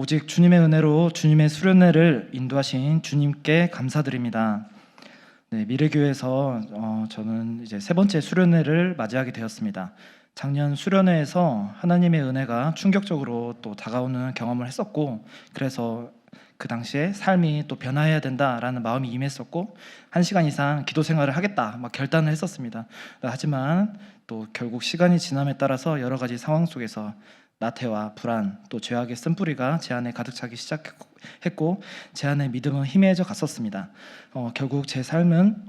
오직 주님의 은혜로 주님의 수련회를 인도하신 주님께 감사드립니다. 네, 미래교회에서 저는 이제 세 번째 수련회를 맞이하게 되었습니다. 작년 수련회에서 하나님의 은혜가 충격적으로 또 다가오는 경험을 했었고, 그래서 그 당시에 삶이 또 변화해야 된다라는 마음이 임했었고, 1시간 이상 기도 생활을 하겠다 막 결단을 했었습니다. 하지만 또 결국 시간이 지남에 따라서 여러 가지 상황 속에서 나태와 불안, 또 죄악의 쓴뿌리가 제 안에 가득 차기 시작했고, 제 안에 믿음은 희미해져 갔었습니다. 결국 제 삶은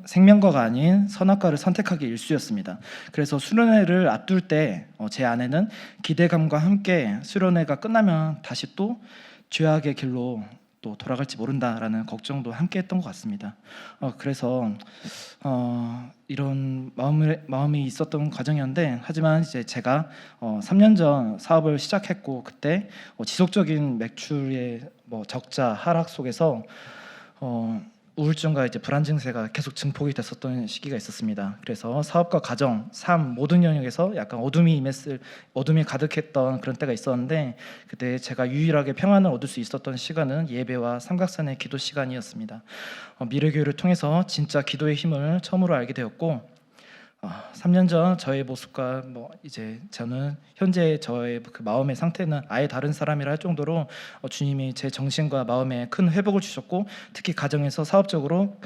생명과가 아닌 선악과를 선택하기 일쑤였습니다. 그래서 수련회를 앞둘 때 제 안에는 기대감과 함께 수련회가 끝나면 다시 또 죄악의 길로 또 돌아갈지 모른다라는 걱정도 함께 했던 것 같습니다. 그래서 이런 마음이 있었던 과정이었는데, 하지만 이제 제가 3년 전 사업을 시작했고, 그때 지속적인 매출의 적자 하락 속에서 우울증과 이제 불안 증세가 계속 증폭이 됐었던 시기가 있었습니다. 그래서 사업과 가정, 삶 모든 영역에서 약간 어둠이 가득했던 그런 때가 있었는데, 그때 제가 유일하게 평안을 얻을 수 있었던 시간은 예배와 삼각산의 기도 시간이었습니다. 미래교회를 통해서 진짜 기도의 힘을 처음으로 알게 되었고, 3년 전 저의 모습과 이제 저는 현재 저의 그 마음의 상태는 아예 다른 사람이라 할 정도로 주님이 제 정신과 마음에 큰 회복을 주셨고, 특히 가정에서 사업적으로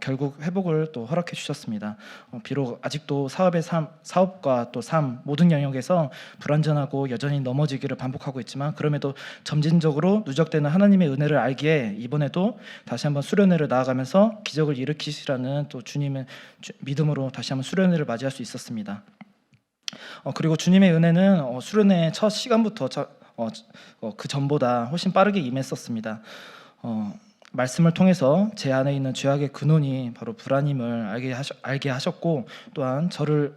결국 회복을 또 허락해 주셨습니다. 비록 아직도 사업과 또 삶 모든 영역에서 불완전하고 여전히 넘어지기를 반복하고 있지만, 그럼에도 점진적으로 누적되는 하나님의 은혜를 알기에 이번에도 다시 한번 수련회를 나아가면서 기적을 일으키시라는 또 주님의 믿음으로 다시 한번 수련회를 맞이할 수 있었습니다. 그리고 주님의 은혜는 수련회 첫 시간부터 그 전보다 훨씬 빠르게 임했었습니다. 말씀을 통해서 제 안에 있는 죄악의 근원이 바로 불안임을 알게 하셨고, 또한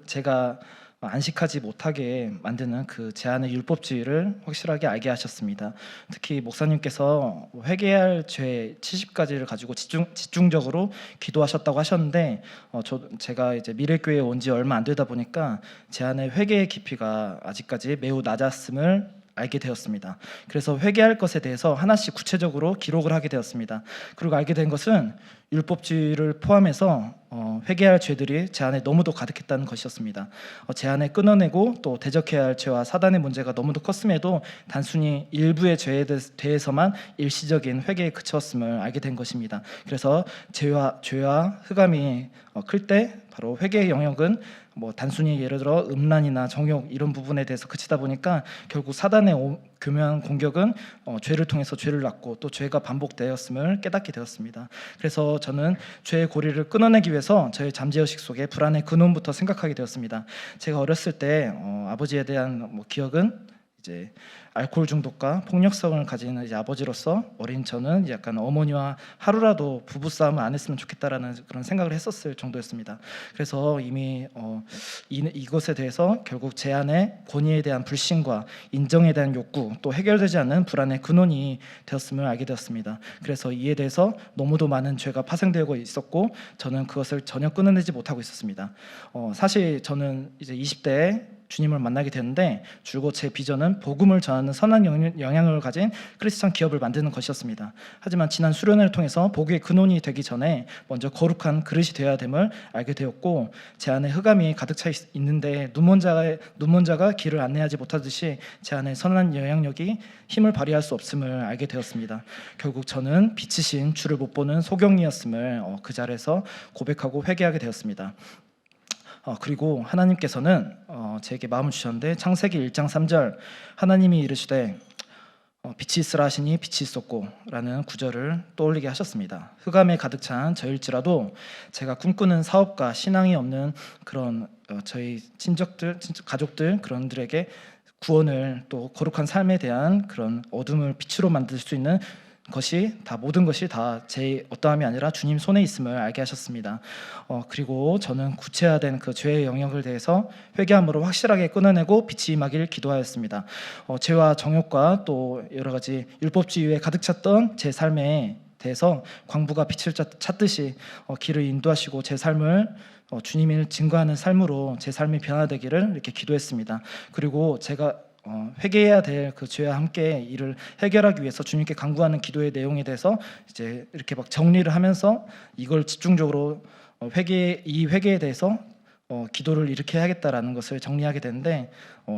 제가 안식하지 못하게 만드는 그 제 안의 율법주의를 확실하게 알게 하셨습니다. 특히 목사님께서 회개할 죄 70가지를 가지고 집중적으로 기도하셨다고 하셨는데, 제가 이제 미래교회에 온 지 얼마 안 되다 보니까 제 안의 회개의 깊이가 아직까지 매우 낮았음을 알게 되었습니다. 그래서 회개할 것에 대해서 하나씩 구체적으로 기록을 하게 되었습니다. 그리고 알게 된 것은 율법주의를 포함해서 회개할 죄들이 제 안에 너무도 가득했다는 것이었습니다. 제 안에 끊어내고 또 대적해야 할 죄와 사단의 문제가 너무도 컸음에도 단순히 일부의 죄에 대해서만 일시적인 회개에 그쳤음을 알게 된 것입니다. 그래서 죄와 흑암이 클 때 바로 회개의 영역은 단순히 예를 들어 음란이나 정욕 이런 부분에 대해서 그치다 보니까 결국 사단의 교묘한 공격은 죄를 통해서 죄를 낳고 또 죄가 반복되었음을 깨닫게 되었습니다. 그래서 저는 죄의 고리를 끊어내기 위해서 저의 잠재의식 속에 불안의 근원부터 생각하게 되었습니다. 제가 어렸을 때 아버지에 대한 기억은 이제 알코올 중독과 폭력성을 가진 이제 아버지로서 어린 저는 약간 어머니와 하루라도 부부싸움을 안 했으면 좋겠다라는 그런 생각을 했었을 정도였습니다. 그래서 이미 이것에 대해서 결국 제 안에 권위에 대한 불신과 인정에 대한 욕구, 또 해결되지 않는 불안의 근원이 되었음을 알게 되었습니다. 그래서 이에 대해서 너무도 많은 죄가 파생되고 있었고, 저는 그것을 전혀 끊어내지 못하고 있었습니다. 사실 저는 이제 20대에 주님을 만나게 되는데, 줄곧 제 비전은 복음을 전하는 선한 영향을 가진 크리스찬 기업을 만드는 것이었습니다. 하지만 지난 수련회를 통해서 복의 근원이 되기 전에 먼저 거룩한 그릇이 되어야 됨을 알게 되었고, 제 안에 흑암이 가득 차 있는데 눈먼자가 길을 안내하지 못하듯이 제 안에 선한 영향력이 힘을 발휘할 수 없음을 알게 되었습니다. 결국 저는 빛이신 주를 못 보는 소경이었음을 그 자리에서 고백하고 회개하게 되었습니다. 그리고 하나님께서는 제게 마음을 주셨는데, 창세기 1장 3절 하나님이 이르시되 빛이 있으라 하시니 빛이 있었고 라는 구절을 떠올리게 하셨습니다. 흑암에 가득 찬 저일지라도 제가 꿈꾸는 사업과 신앙이 없는 그런 저희 친척들, 가족들 그런들에게 구원을, 또 거룩한 삶에 대한 그런 어둠을 빛으로 만들 수 있는 모든 것이 다 제 어떠함이 아니라 주님 손에 있음을 알게 하셨습니다. 그리고 저는 구체화된 그 죄의 영역을 대해서 회개함으로 확실하게 끊어내고 빛이 임하길 기도하였습니다. 죄와 정욕과 또 여러 가지 율법주의에 가득 찼던 제 삶에 대해서 광부가 빛을 찾듯이 길을 인도하시고 제 삶을 주님을 증거하는 삶으로 제 삶이 변화되기를 이렇게 기도했습니다. 그리고 제가 회개해야 될 그 죄와 함께 이를 해결하기 위해서 주님께 간구하는 기도의 내용에 대해서 이제 이렇게 막 정리를 하면서 이걸 집중적으로 이 회개에 대해서 기도를 이렇게 해야겠다라는 것을 정리하게 되는데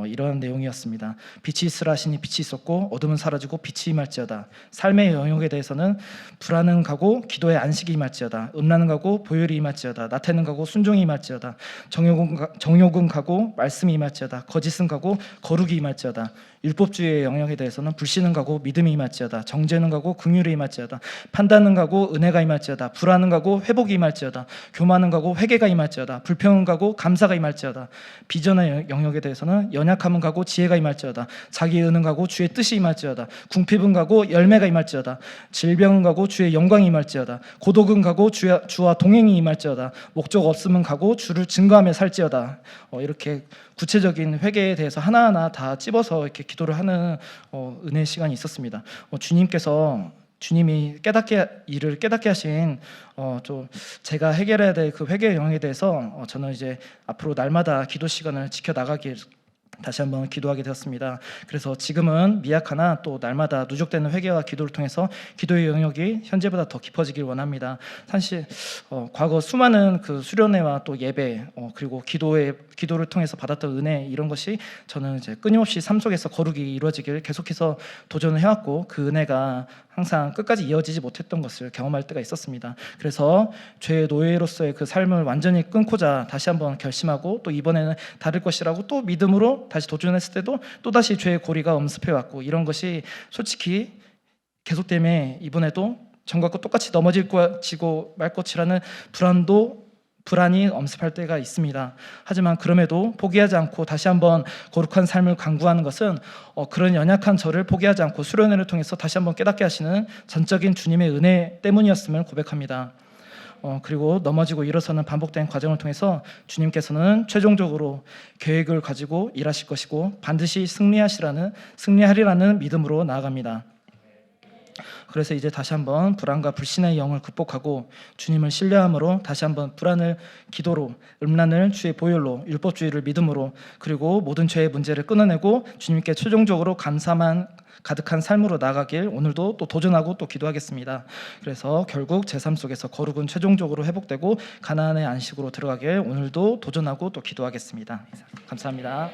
이러한 내용이었습니다. 빛이 있으라 하시니 빛이 있었고 어둠은 사라지고 빛이 임할지어다. 삶의 영역에 대해서는 불안은 가고 기도의 안식이 임할지어다. 음란은 가고 보혈이 임할지어다. 나태는 가고 순종이 임할지어다. 정욕은 가고 말씀이 임할지어다. 거짓은 가고 거룩이 임할지어다. 율법주의의 영역에 대해서는 불신은 가고 믿음이 임할지어다. 정죄는 가고 긍휼이 임할지어다. 판단은 가고 은혜가 임할지어다. 불안은 가고 회복이 임할지어다. 교만은 가고 회개가 임할지어다. 불평은 가고 감사가 임할지어다. 비전의 영역에 대해서는 연약함은 가고 지혜가 임할지어다. 자기의 의는 가고 주의 뜻이 임할지어다. 궁핍은 가고 열매가 임할지어다. 질병은 가고 주의 영광이 임할지어다. 고독은 가고 주와 동행이 임할지어다. 목적 없음은 가고 주를 증거하며 살지어다. 이렇게 구체적인 회개에 대해서 하나하나 다 찝어서 이렇게 기도를 하는 은혜 시간이 있었습니다. 주님이 이를 깨닫게 하신 좀 제가 해결해야 될 그 회개의 영역에 대해서 저는 이제 앞으로 날마다 기도 시간을 지켜 나가길 다시 한번 기도하게 되었습니다. 그래서 지금은 미약하나 또 날마다 누적되는 회개와 기도를 통해서 기도의 영역이 현재보다 더 깊어지길 원합니다. 사실 과거 수많은 그 수련회와 또 예배 그리고 기도를 통해서 받았던 은혜 이런 것이 저는 이제 끊임없이 삶 속에서 거룩이 이루어지길 계속해서 도전을 해왔고 그 은혜가 항상 끝까지 이어지지 못했던 것을 경험할 때가 있었습니다. 그래서 죄의 노예로서의 그 삶을 완전히 끊고자 다시 한번 결심하고 또 이번에는 다를 것이라고 또 믿음으로 다시 도전했을 때도 또다시 죄의 고리가 엄습해왔고 이런 것이 솔직히 계속되면 이번에도 전과 똑같이 넘어지고 말 것이라는 불안이 엄습할 때가 있습니다. 하지만 그럼에도 포기하지 않고 다시 한번 거룩한 삶을 강구하는 것은 그런 연약한 저를 포기하지 않고 수련회를 통해서 다시 한번 깨닫게 하시는 전적인 주님의 은혜 때문이었음을 고백합니다. 그리고 넘어지고 일어서는 반복된 과정을 통해서 주님께서는 최종적으로 계획을 가지고 일하실 것이고 반드시 승리하리라는 믿음으로 나아갑니다. 그래서 이제 다시 한번 불안과 불신의 영을 극복하고 주님을 신뢰함으로 다시 한번 불안을 기도로, 음란을 주의 보혈로, 율법주의를 믿음으로, 그리고 모든 죄의 문제를 끊어내고 주님께 최종적으로 감사만 가득한 삶으로 나아가길 오늘도 또 도전하고 또 기도하겠습니다. 그래서 결국 제 삶 속에서 거룩은 최종적으로 회복되고 가나안의 안식으로 들어가길 오늘도 도전하고 또 기도하겠습니다. 감사합니다.